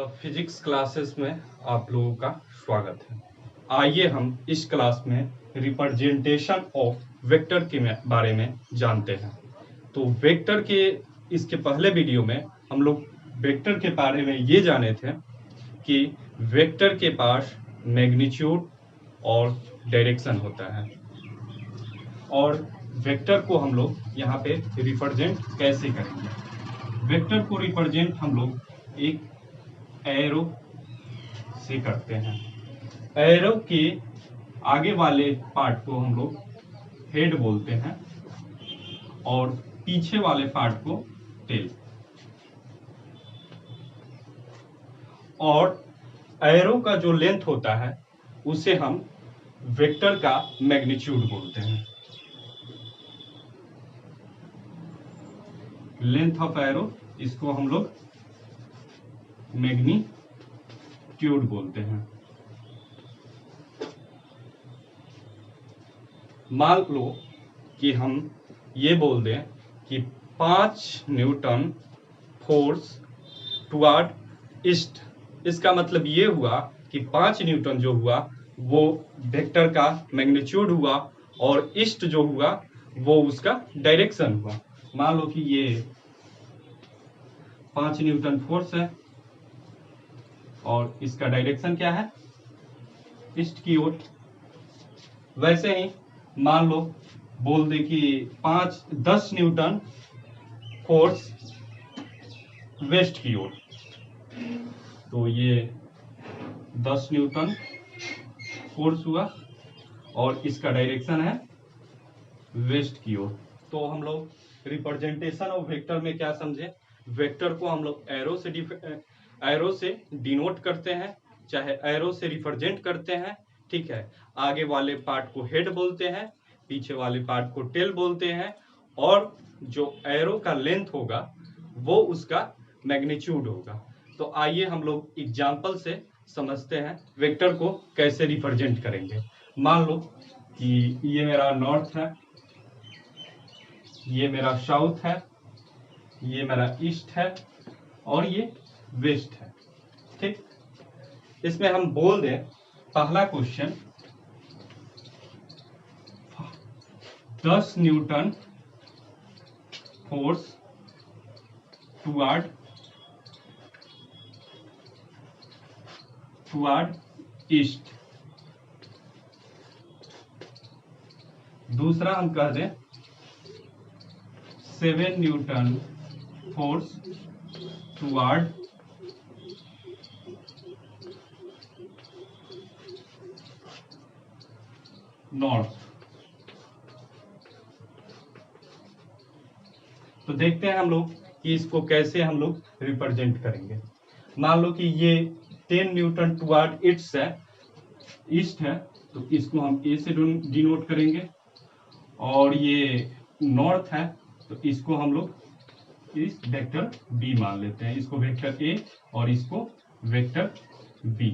Physics classes में आप लोगों का स्वागत है। आइए हम इस क्लास में रिप्रेजेंटेशन ऑफ वेक्टर के बारे में जानते हैं। तो वेक्टर के इसके पहले वीडियो में हम लोग वेक्टर के बारे में ये जाने थे कि वेक्टर के पास मैग्नीट्यूड और डायरेक्शन होता है और वेक्टर को हम लोग यहाँ पे रिप्रेजेंट कैसे करेंगे। वेक्टर को रिप्रेजेंट हम लोग एक एरो से करते हैं। एरो के आगे वाले पार्ट को हम लोग हेड बोलते हैं और पीछे वाले पार्ट को टेल। और एरो का जो लेंथ होता है उसे हम वेक्टर का मैग्नीट्यूड बोलते हैं। लेंथ ऑफ एरो इसको हम लोग मैग्नीट्यूड बोलते हैं। मान लो कि हम ये बोल दें कि 5 न्यूटन फोर्स टुवर्ड ईस्ट। इसका मतलब ये हुआ कि 5 न्यूटन जो हुआ वो वेक्टर का मैग्नीट्यूड हुआ और ईस्ट जो हुआ वो उसका डायरेक्शन हुआ। मान लो कि ये 5 न्यूटन फोर्स है और इसका डायरेक्शन क्या है, ईस्ट की ओर। वैसे ही मान लो बोल दे कि 10 न्यूटन फोर्स वेस्ट की ओर, तो ये 10 न्यूटन फोर्स हुआ और इसका डायरेक्शन है वेस्ट की ओर। तो हम लोग रिप्रेजेंटेशन ऑफ वेक्टर में क्या समझे, वेक्टर को हम लोग एरो से डिनोट करते हैं, चाहे एरो से रिप्रेजेंट करते हैं। ठीक है, आगे वाले पार्ट को हेड बोलते हैं, पीछे वाले पार्ट को टेल बोलते हैं और जो एरो का लेंथ होगा वो उसका मैग्नीट्यूड होगा। तो आइए हम लोग एग्जांपल से समझते हैं वेक्टर को कैसे रिप्रेजेंट करेंगे। मान लो कि ये मेरा नॉर्थ है, ये मेरा साउथ है, ये मेरा ईस्ट है और ये वेस्ट है। ठीक, इसमें हम बोल दें पहला question 10 Newton force toward east. दूसरा हम कह दें 7 न्यूटन फोर्स टुवर्ड नॉर्थ। तो देखते हैं हम लोग कि इसको कैसे हम लोग रिप्रेजेंट करेंगे। मान लो कि ये 10 न्यूटन टुवर्ड ईस्ट है, तो इसको हम ए से डिनोट करेंगे और ये नॉर्थ है तो इसको हम लोग इस वेक्टर बी मान लेते हैं। इसको वेक्टर ए और इसको वेक्टर बी।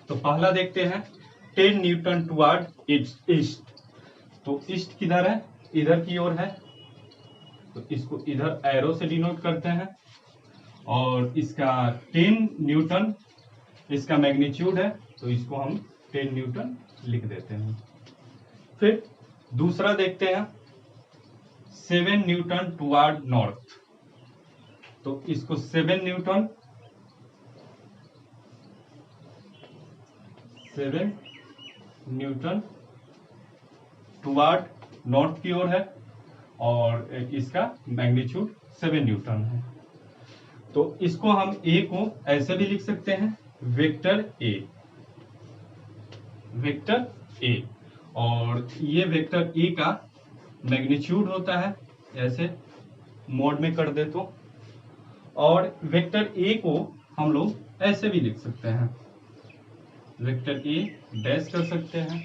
तो पहला देखते हैं 10 न्यूटन टुवर्ड ईस्ट। तो ईस्ट किधर है, इधर की ओर है, तो इसको इधर एरो से डिनोट करते हैं और इसका 10 न्यूटन इसका मैग्नीट्यूड है तो इसको हम 10 न्यूटन लिख देते हैं। फिर दूसरा देखते हैं 7 न्यूटन टुवर्ड नॉर्थ। तो इसको 7 न्यूटन टुवर्ड नॉर्थ की ओर है और इसका मैग्नीट्यूड 7 न्यूटन है। तो इसको हम ए को ऐसे भी लिख सकते हैं वेक्टर ए और ये वेक्टर ए का मैग्नीट्यूड होता है, ऐसे मोड में कर दे तो। और वेक्टर ए को हम लोग ऐसे भी लिख सकते हैं, वेक्टर ए डैश कर सकते हैं।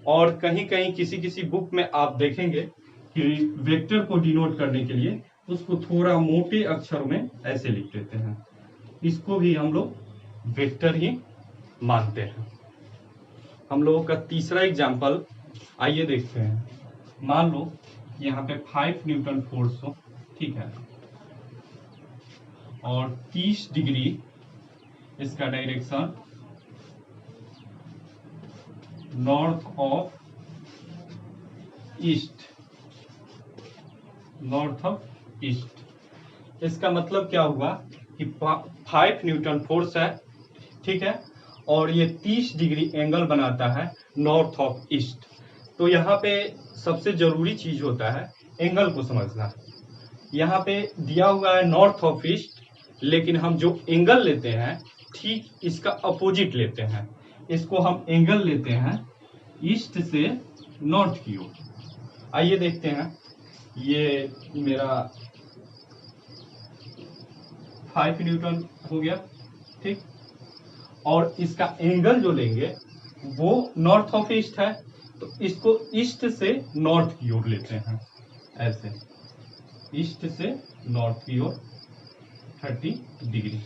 और कहीं कहीं किसी बुक में आप देखेंगे कि वेक्टर को डिनोट करने के लिए उसको थोड़ा मोटे अक्षर में ऐसे लिख देते हैं। इसको भी हम लोग वेक्टर ही मानते हैं। हम लोगों का तीसरा एग्जाम्पल आइए देखते हैं। मान लो यहाँ पे 5 न्यूटन फोर्स हो, ठीक है, और 30 डिग्री इसका direction north of east, north of east. इसका मतलब क्या हुआ कि 5 न्यूटन फोर्स है, ठीक है, और ये 30 डिग्री एंगल बनाता है नॉर्थ ऑफ ईस्ट। तो यहाँ पे सबसे जरूरी चीज होता है एंगल को समझना। यहाँ पे दिया हुआ है नॉर्थ ऑफ ईस्ट, लेकिन हम जो एंगल लेते हैं ठीक इसका अपोजिट लेते हैं। इसको हम एंगल लेते हैं ईस्ट से नॉर्थ की ओर। आइए देखते हैं, ये मेरा 5 न्यूटन हो गया, ठीक, और इसका एंगल जो लेंगे वो नॉर्थ ऑफ ईस्ट है, तो इसको ईस्ट से नॉर्थ की ओर लेते हैं, ऐसे ईस्ट से नॉर्थ की ओर 30 डिग्री।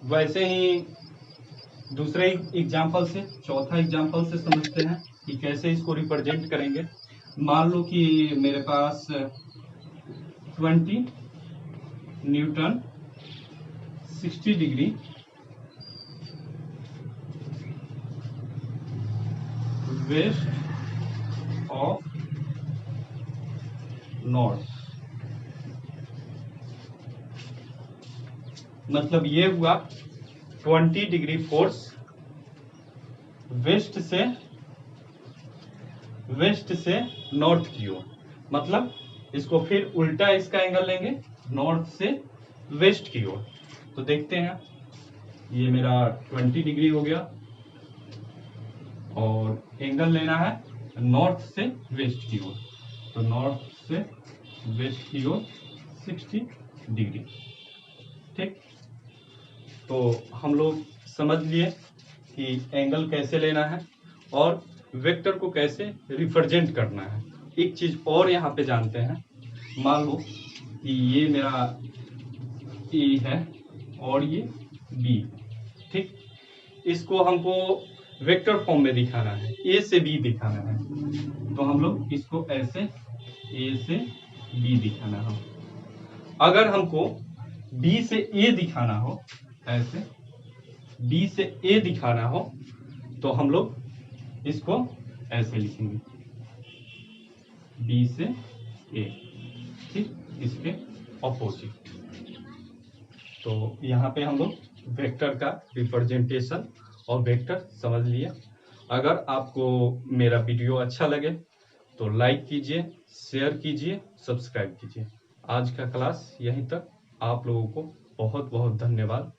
वैसे ही दूसरे एग्जाम्पल से, चौथा एग्जाम्पल से समझते हैं कि कैसे इसको रिप्रेजेंट करेंगे। मान लो कि मेरे पास 20 Newton 60 degree west of north, मतलब ये हुआ 20 डिग्री फोर्स वेस्ट से नॉर्थ की ओर। मतलब इसको फिर उल्टा इसका एंगल लेंगे नॉर्थ से वेस्ट की ओर। तो देखते हैं, ये मेरा 20 डिग्री हो गया और एंगल लेना है नॉर्थ से वेस्ट की ओर, तो नॉर्थ से वेस्ट की ओर 60 डिग्री, ठीक। तो हम लोग समझ लिए कि एंगल कैसे लेना है और वेक्टर को कैसे रिप्रेजेंट करना है। एक चीज और यहाँ पे जानते हैं, मान लो कि ये मेरा ए है और ये बी, ठीक, इसको हमको वेक्टर फॉर्म में दिखाना है, ए से बी दिखाना है, तो हम लोग इसको ऐसे ए से बी दिखाना हो। अगर हमको बी से ए दिखाना हो, ऐसे बी से ए दिखाना हो, तो हम लोग इसको ऐसे लिखेंगे बी से ए, ठीक, इसके ऑपोजिट। तो यहाँ पे हम लोग वेक्टर का रिप्रेजेंटेशन और वेक्टर समझ लिए। अगर आपको मेरा वीडियो अच्छा लगे तो लाइक कीजिए, शेयर कीजिए, सब्सक्राइब कीजिए। आज का क्लास यहीं तक। आप लोगों को बहुत बहुत धन्यवाद।